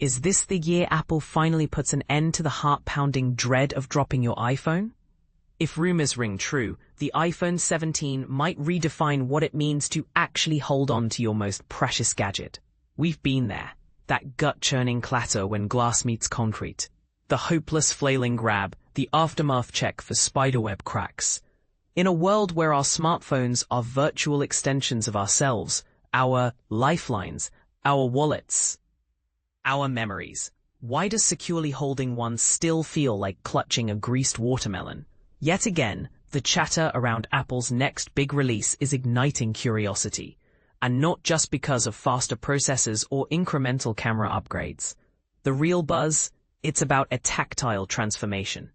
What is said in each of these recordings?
Is this the year Apple finally puts an end to the heart-pounding dread of dropping your iPhone? If rumors ring true, the iPhone 17 might redefine what it means to actually hold on to your most precious gadget. We've been there. That gut-churning clatter when glass meets concrete. The hopeless flailing grab, the aftermath check for spiderweb cracks. In a world where our smartphones are virtual extensions of ourselves, our lifelines, our wallets, our memories, why does securely holding one still feel like clutching a greased watermelon? Yet again, the chatter around Apple's next big release is igniting curiosity, and not just because of faster processors or incremental camera upgrades. The real buzz? It's about a tactile transformation.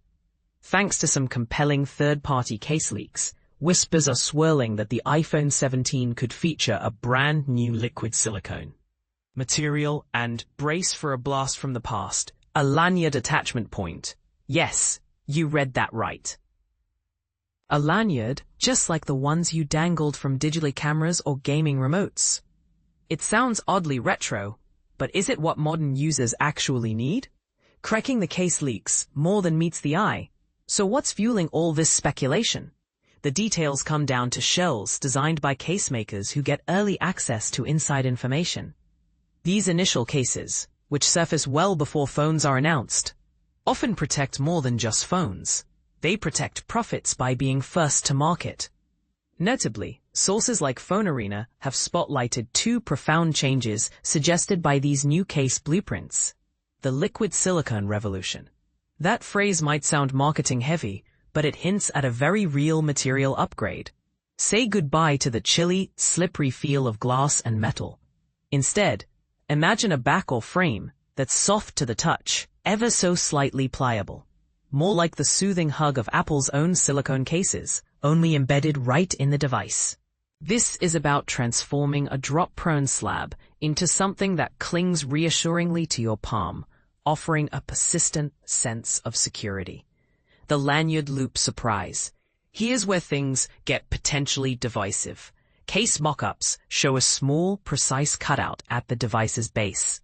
Thanks to some compelling third-party case leaks, whispers are swirling that the iPhone 17 could feature a brand new liquid silicone material and, brace for a blast from the past, a lanyard attachment point. Yes, you read that right. A lanyard, just like the ones you dangled from digital cameras or gaming remotes. It sounds oddly retro, but is it what modern users actually need? Cracking the case leaks more than meets the eye. So what's fueling all this speculation? The details come down to shells designed by case makers who get early access to inside information. These initial cases, which surface well before phones are announced, often protect more than just phones. They protect profits by being first to market. Notably, sources like Phone Arena have spotlighted two profound changes suggested by these new case blueprints. The liquid silicone revolution. That phrase might sound marketing heavy, but it hints at a very real material upgrade. Say goodbye to the chilly, slippery feel of glass and metal. Instead, imagine a back or frame that's soft to the touch, ever so slightly pliable. More like the soothing hug of Apple's own silicone cases, only embedded right in the device. This is about transforming a drop-prone slab into something that clings reassuringly to your palm, offering a persistent sense of security. The lanyard loop surprise. Here's where things get potentially divisive. Case mock-ups show a small, precise cutout at the device's base.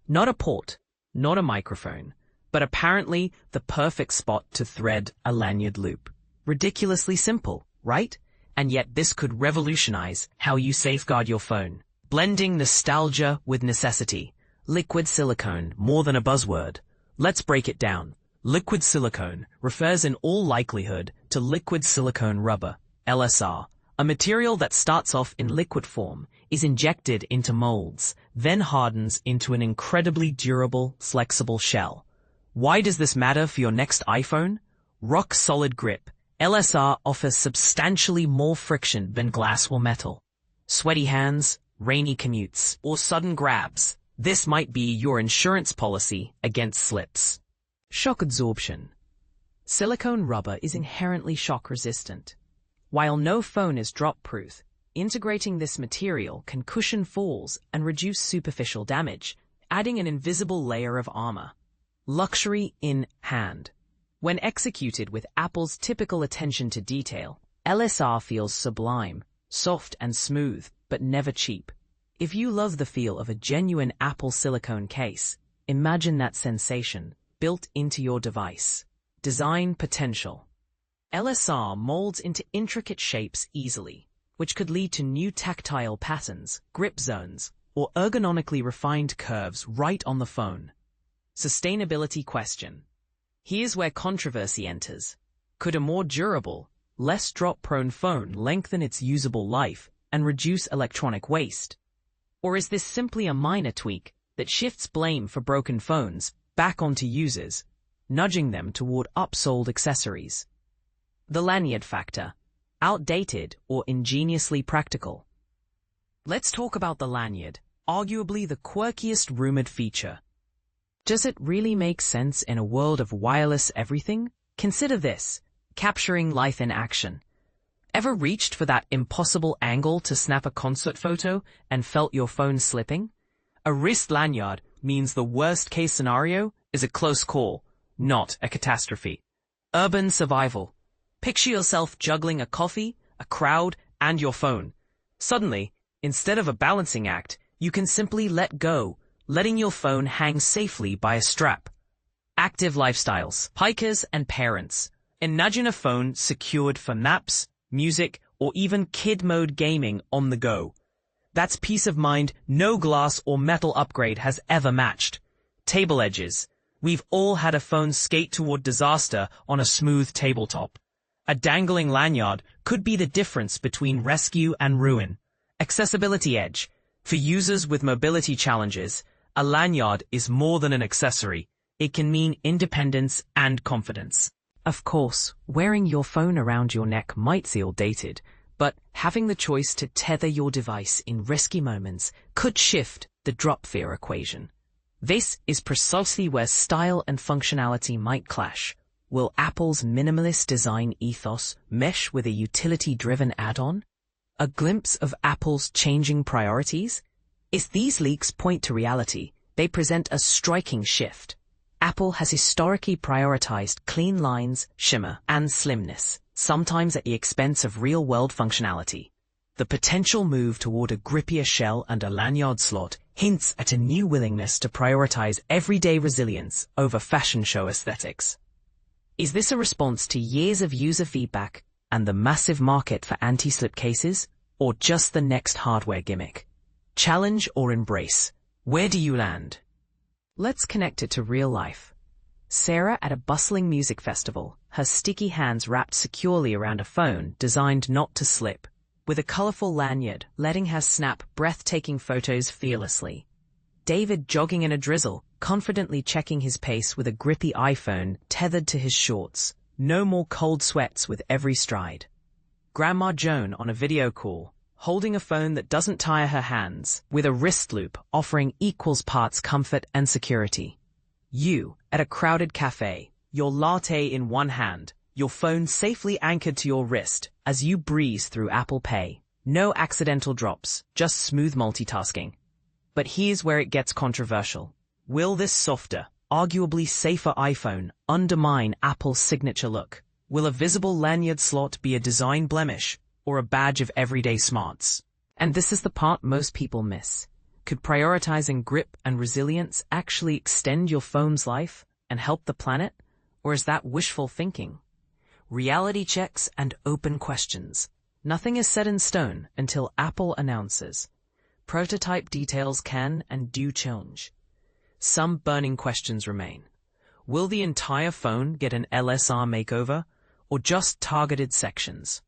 Not a port, not a microphone, but apparently the perfect spot to thread a lanyard loop. Ridiculously simple, right? And yet this could revolutionize how you safeguard your phone. Blending nostalgia with necessity. Liquid silicone, more than a buzzword. Let's break it down. Liquid silicone refers in all likelihood to liquid silicone rubber, LSR, a material that starts off in liquid form, is injected into molds, then hardens into an incredibly durable, flexible shell. Why does this matter for your next iPhone? Rock-solid grip. LSR offers substantially more friction than glass or metal. Sweaty hands, rainy commutes, or sudden grabs. This might be your insurance policy against slips. Shock absorption. Silicone rubber is inherently shock-resistant. While no phone is drop-proof, integrating this material can cushion falls and reduce superficial damage, adding an invisible layer of armor. Luxury in hand. When executed with Apple's typical attention to detail, LSR feels sublime, soft and smooth, but never cheap. If you love the feel of a genuine Apple silicone case, imagine that sensation built into your device. Design potential. LSR molds into intricate shapes easily, which could lead to new tactile patterns, grip zones, or ergonomically refined curves right on the phone. Sustainability question. Here's where controversy enters. Could a more durable, less drop-prone phone lengthen its usable life and reduce electronic waste? Or is this simply a minor tweak that shifts blame for broken phones back onto users, nudging them toward upsold accessories? The lanyard factor. Outdated or ingeniously practical? Let's talk about the lanyard, arguably the quirkiest rumored feature. Does it really make sense in a world of wireless everything? Consider this, capturing life in action. Ever reached for that impossible angle to snap a concert photo and felt your phone slipping? A wrist lanyard means the worst-case scenario is a close call, not a catastrophe. Urban survival. Picture yourself juggling a coffee, a crowd, and your phone. Suddenly, instead of a balancing act, you can simply let go, letting your phone hang safely by a strap. Active lifestyles, hikers and parents. Imagine a phone secured for maps, music, or even kid mode gaming on the go. That's peace of mind no glass or metal upgrade has ever matched. Table edges. We've all had a phone skate toward disaster on a smooth tabletop. A dangling lanyard could be the difference between rescue and ruin. Accessibility edge. For users with mobility challenges, a lanyard is more than an accessory. It can mean independence and confidence. Of course, wearing your phone around your neck might feel dated, but having the choice to tether your device in risky moments could shift the drop fear equation. This is precisely where style and functionality might clash. Will Apple's minimalist design ethos mesh with a utility-driven add-on? A glimpse of Apple's changing priorities? If these leaks point to reality, they present a striking shift. Apple has historically prioritized clean lines, shimmer, and slimness, sometimes at the expense of real-world functionality. The potential move toward a grippier shell and a lanyard slot hints at a new willingness to prioritize everyday resilience over fashion show aesthetics. Is this a response to years of user feedback and the massive market for anti-slip cases, or just the next hardware gimmick? Challenge or embrace? Where do you land? Let's connect it to real life. Sarah at a bustling music festival, her sticky hands wrapped securely around a phone designed not to slip, with a colorful lanyard letting her snap breathtaking photos fearlessly. David jogging in a drizzle, confidently checking his pace with a grippy iPhone tethered to his shorts. No more cold sweats with every stride. Grandma Joan on a video call, holding a phone that doesn't tire her hands, with a wrist loop offering equals parts comfort and security. You, at a crowded cafe, your latte in one hand, your phone safely anchored to your wrist as you breeze through Apple Pay. No accidental drops, just smooth multitasking. But here's where it gets controversial. Will this softer, arguably safer iPhone undermine Apple's signature look? Will a visible lanyard slot be a design blemish or a badge of everyday smarts? And this is the part most people miss. Could prioritizing grip and resilience actually extend your phone's life and help the planet? Or is that wishful thinking? Reality checks and open questions. Nothing is set in stone until Apple announces. Prototype details can and do change. Some burning questions remain. Will the entire phone get an LSR makeover, or just targeted sections?